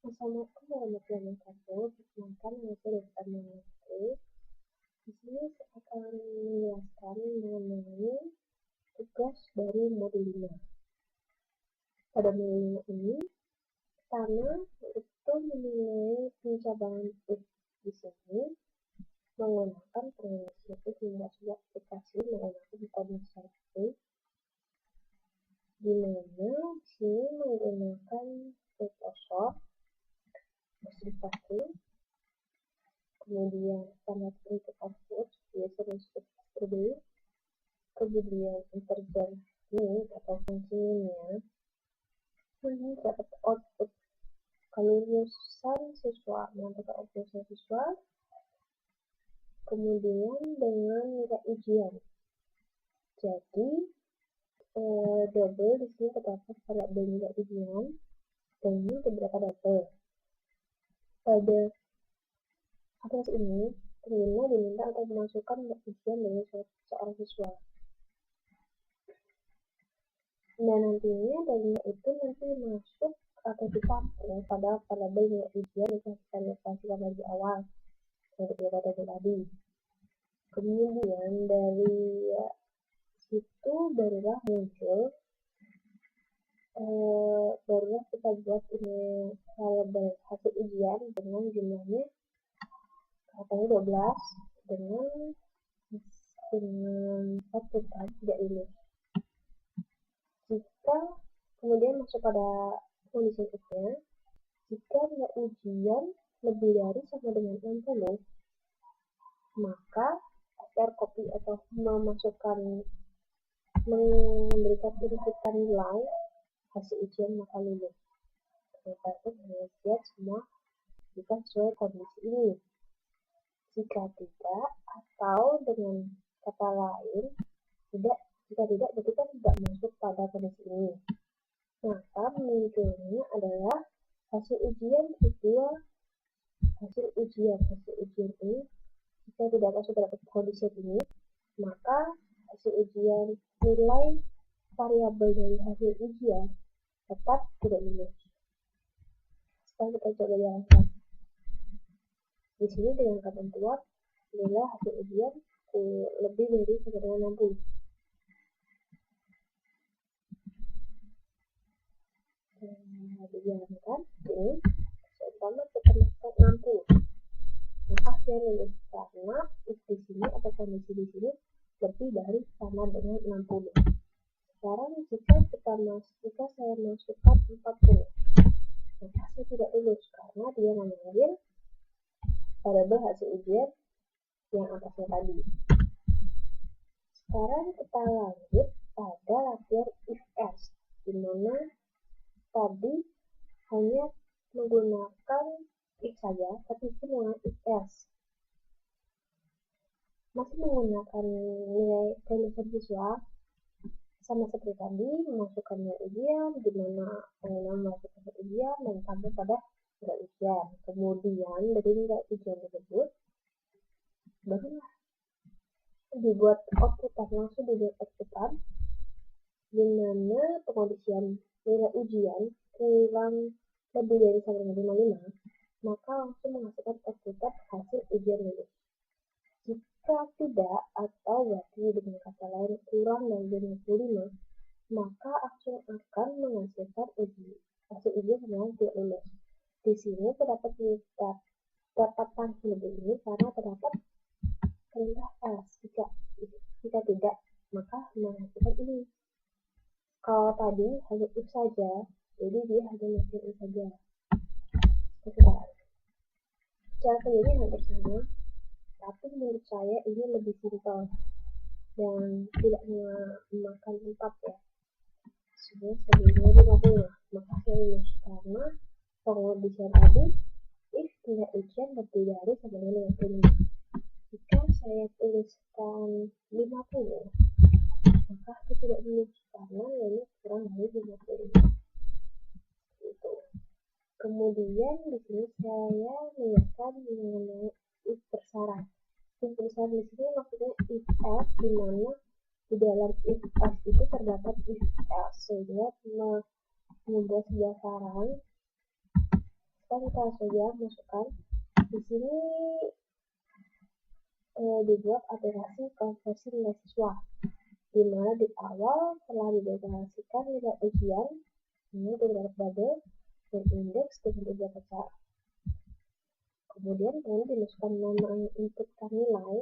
Assalamualaikum warahmatullahi wabarakatuh. Perkenalkan, nama saya Dr. Mawati. Di sini saya akan menjelaskan mengenai tugas dari modul 5. Pada modul 5 ini, pertama itu mengenai pencabangan if di sini menggunakan pengisian if hingga sebuah aplikasi menggunakan kondisi if, di mana di sini menggunakan Microsoft Office, kemudian standar input output biasanya seperti kemudian integer min atau fungsi minnya, ini dapat output kelulusan siswa menentukan output siswa, kemudian dengan nilai ujian. Jadi double di sini terdapat pada nilai ujian dan ini beberapa double. Pada atas ini, pengguna diminta untuk memasukkan ujian dari seorang siswa. Nah, nantinya dari itu nanti masuk atau ditampung pada variabel nilai ujian yang kita realisasikan dari awal yang kita tadi. Kemudian dari situ barulah muncul barulah kita buat ini variabel hasil ujian dengan jumlahnya katanya 12 dengan satu kan tidak lulus. Jika kemudian masuk pada kondisi itu, jika nilai ujian lebih dari sama dengan 60, maka agar copy atau memberikan inputan nilai hasil ujian maka lulus. Maka itu lihat semua jika sesuai kondisi ini. Jika tidak, atau dengan kata lain tidak, jika tidak berarti kan tidak masuk pada kondisi ini. Maka munculnya adalah hasil ujian kedua. Hasil ujian ini jika tidak masuk pada kondisi ini, maka hasil ujian nilai variabel dari hasil ujian tetap tidak lulus. Sekarang kita coba jalankan. Di sini dengan ketentuan nilai hasil ujian lebih dari sama dengan 60. Dijalankan ini seumpama kita masukkan 60, maka hasilnya lulus karena if di sini atau kondisi di sini lebih dari sama dengan 60. Sekarang jika saya masukkan 40, maka saya tidak lulus karena dia mengambil variabel hasil ujian yang atasnya tadi. Sekarang kita lanjut pada latihan if else, di mana tadi hanya menggunakan if saja, tapi itu menggunakan if else. Masih menggunakan nilai kelulusan siswa sama seperti tadi, memasukkan nilai ujian, di mana pengguna memasukkan ujian dan tambah pada nilai ujian. Kemudian dari nilai ujian tersebut barulah dibuat outputan, langsung dibuat outputan, di mana pengondisian nilai ujian kurang lebih dari sama dengan 55, maka langsung menghasilkan outputan hasil ujian lulus. Jika tidak, atau berarti dengan kata lain kurang dari 55, maka langsung akan menghasilkan hasil ujian sama tidak lulus. Di sini terdapat lebih ini karena terdapat perintah else. Jika tidak, maka menghasilkan ini. Kalau tadi hanya if saja, jadi dia hanya menghasilkan if saja. Cara kerjanya hampir sama, tapi menurut saya ini lebih simpel dan tidak memakan tempat ya. Sebenarnya 50, maka saya lulus karena pengondisian tadi if nilai ujian lebih dari sama dengan 55. Jika saya tuliskan 50, maka saya tidak lulus karena ini kurang dari 50. Itu. Kemudian di sini saya menjelaskan mengenai if bersyarat. If bersyarat di sini maksudnya if else, di mana di dalam if else itu terdapat if else, sehingga membuat sebuah syarat kita saja masukkan di sini dibuat operasi konversi nilai siswa, di mana di awal telah dideklarasikan nilai ujian ini dengan double dan indeks dengan tiga besar. Kemudian dimasukkan nama input nilai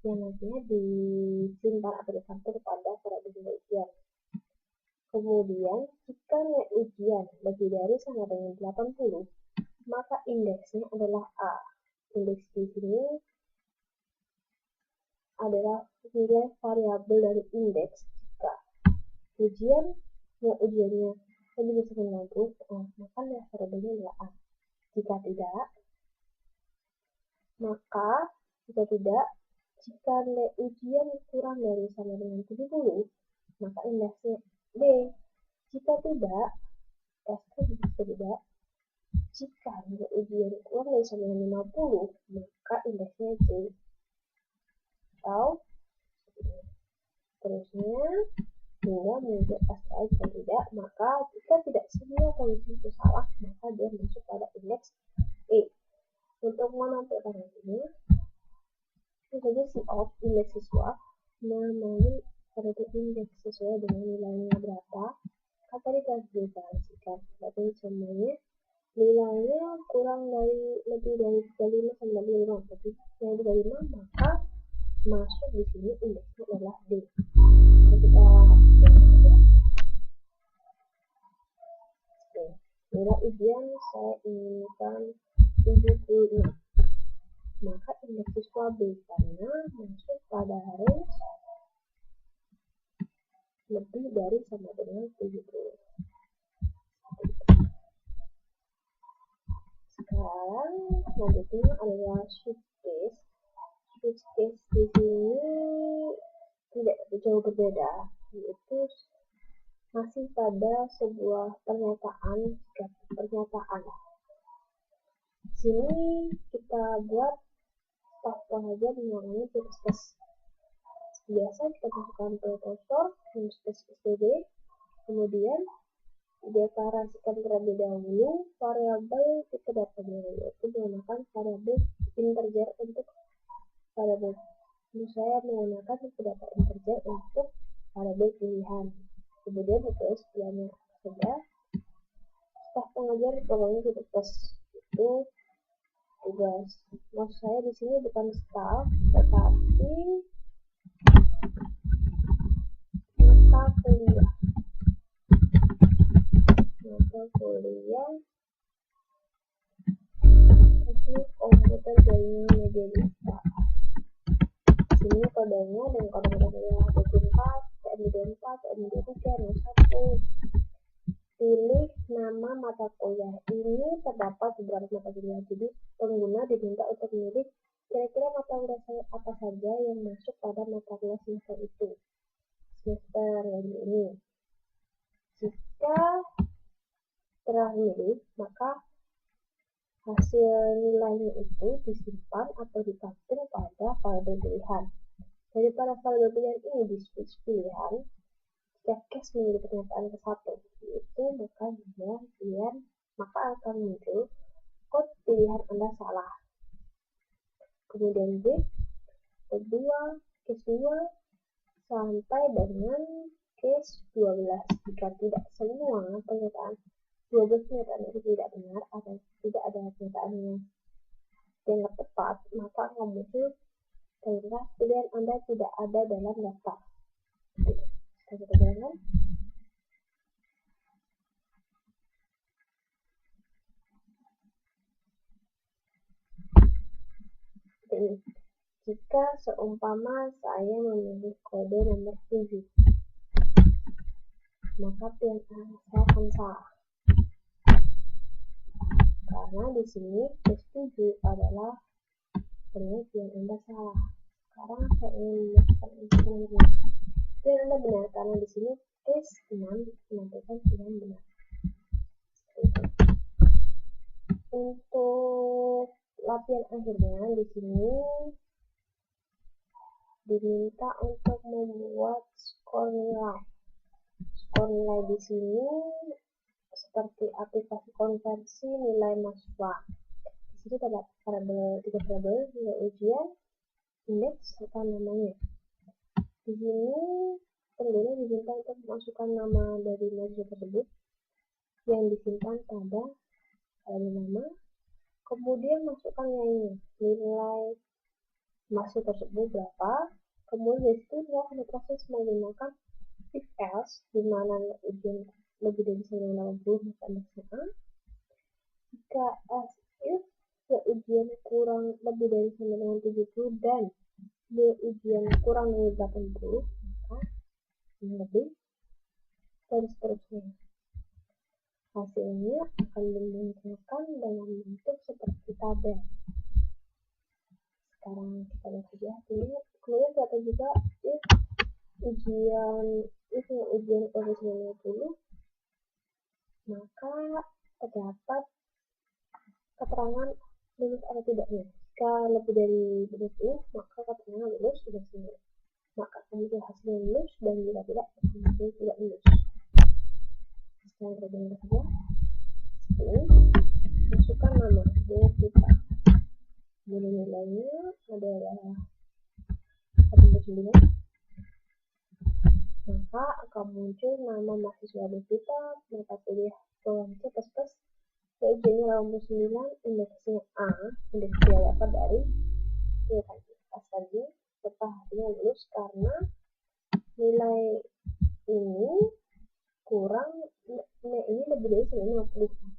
yang nantinya disimpan atau dicampur pada variabel nilai ujian. Kemudian jika nilai ujian lebih dari sama dengan 80, maka indeksnya adalah A. Indeks di sini adalah nilai variabel dari indeks. Jika nilai ujiannya lebih dari 90, maka nilai variabelnya adalah A. Jika tidak, jika nilai ujian kurang dari sama dengan 70, maka indeksnya B. Jika tidak, jika nilai ujian kurang dari sama dengan 50, maka indeksnya C. Atau terusnya hingga menunjuk pasti jika tidak, maka jika tidak semua kondisi itu salah, maka dia masuk pada indeks E. Untuk menampilkan ini, saja cout indeks siswa namanya pada indeks sesuai dengan nilainya berapa. Kata dikasihkan, berarti semuanya nilainya kurang dari lebih dari 35 sampai 35, tapi yang 35 maka masuk di sini indeksnya adalah D. Kita nilai ujian saya inginkan 76, maka indeks siswa B karena masuk pada range lebih dari sama dengan 70. Sekarang selanjutnya adalah switch case. Switch case di sini tidak jauh berbeda, yaitu masih pada sebuah pernyataan. Di sini kita buat staf pengajar dengan namanya test. Biasa kita masukkan precursor test std, kemudian deklarasikan terlebih dahulu variabel tipe datanya, yaitu menggunakan variabel integer untuk variabel. Saya menggunakan tipe data integer untuk variabel pilihan. Kemudian terus pilihannya saja. Staf pengajar programnya tipe test itu tugas. Maksud saya di sini bukan staf, tetapi mata kuliah teknik komputer jaringan media digital. Sini kodenya dan kode-kodenya 24, TMD4, TMD3, 01. Pilih nama mata kuliah. Ini terdapat beberapa mata kuliah, jadi pengguna diminta untuk memilih kira-kira mata kuliah apa saja yang masuk pada mata kuliah semester itu, semester yang ini. Jika telah memilih, maka hasil nilainya itu disimpan atau ditampung pada variabel pilihan. Daripada variabel pilihan ini di switch pilihan, jika case menjadi pernyataan ke satu, yaitu maka akan muncul kode pilihan Anda salah. Kemudian kedua, case 2 sampai dengan case 12. Jika tidak semua pernyataan 12 pernyataan itu tidak benar atau tidak ada pernyataan yang dianggap tepat, maka akan muncul perintah pilihan Anda tidak ada dalam daftar. Kita bayangkan. Jika seumpama saya memilih kode nomor 7, maka pilihan saya akan salah. Karena di sini case 7 adalah pilihan Anda salah. Sekarang saya ingin melakukan instrumen. Pilihan Anda benar karena di sini case 6 menampilkan pilihan benar. Untuk latihan akhirnya di sini diminta untuk membuat skor nilai. Skor nilai di sini seperti aplikasi konversi nilai mahasiswa. Di sini terdapat tiga variabel, nilai ujian, indeks, serta namanya. Di sini pengguna diminta untuk memasukkan nama dari mahasiswa tersebut yang disimpan pada nama, kemudian masukkan nilai mahasiswa tersebut berapa, kemudian dari situ dia akan diproses menggunakan if else, di mana ujian lebih dari 980 maka indeksnya A. Jika as if ujian kurang lebih dari 970 dan ujian kurang dari 80 maka lebih, dan seterusnya. Hasilnya akan dimunculkan dalam bentuk seperti tabel. Sekarang kita lihat saja hasilnya. Kemudian kita juga ujian kurang 90, maka terdapat keterangan lulus atau tidaknya. Jika lebih dari 20, maka keterangan lulus sudah semua. Maka kemudian hasilnya lulus, dan jika tidak, kemudian tidak lulus. Sekarang kita dengar saja. Ini masukkan nama dari kita. Kemudian nilainya adalah 49. Maka akan muncul nama mahasiswa kita, mata kuliah C++, ujiannya 89, indeksnya A, indeksnya dapat dari pas tadi, serta hasilnya lulus karena nilai ini kurang, ini lebih dari 950,